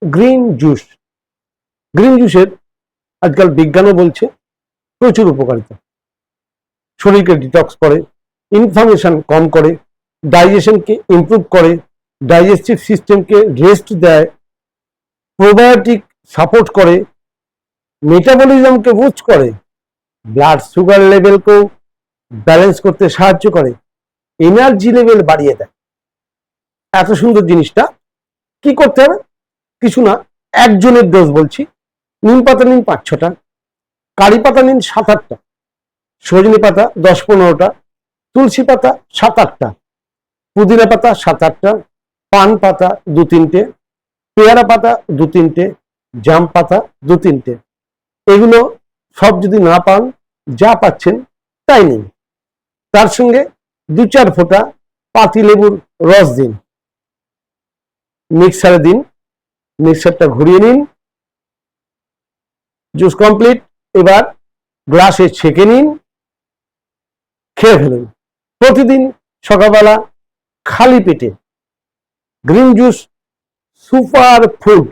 Green juice. Green জুসের আজকাল বিজ্ঞানও বলছে প্রচুর উপকারিতা। শরীরকে ডিটক্স করে, ইনফ্লামেশন কম করে, ডাইজেশনকে ইমপ্রুভ করে, ডাইজেস্টিভ সিস্টেমকে রেস্ট দেয়, প্রোবায়োটিক সাপোর্ট করে, মেটাবলিজমকে বুস্ট করে, ব্লাড সুগার লেভেলকেও ব্যালেন্স করতে সাহায্য করে, এনার্জি লেভেল বাড়িয়ে দেয়। এত সুন্দর জিনিসটা কি করতে হবে? কিছু না, একজনের ডোজ বলছি। নিম পাতা নিন 5-6টা, কারি পাতা নিন 7-8টা, সজনে পাতা 10-15টা, তুলসী পাতা 7-8টা, পুদিনা পাতা 7-8টা, পান পাতা 2-3টে, পেয়ারা পাতা 2-3টে, জাম পাতা 2-3টে। এগুলো সব যদি না পান, যা পাচ্ছেন তাই নিন। তার সঙ্গে 2-4 ফোঁটা পাতি লেবুর রস দিন, মিক্সারে দিন, মিক্সারটা ঘুরিয়ে নিন, জুস কমপ্লিট। এবার গ্লাসে ছেঁকে নিন, খেয়ে ফেলুন। প্রতিদিন সকালবেলা খালি পেটে গ্রিন জুস সুপার ফুড।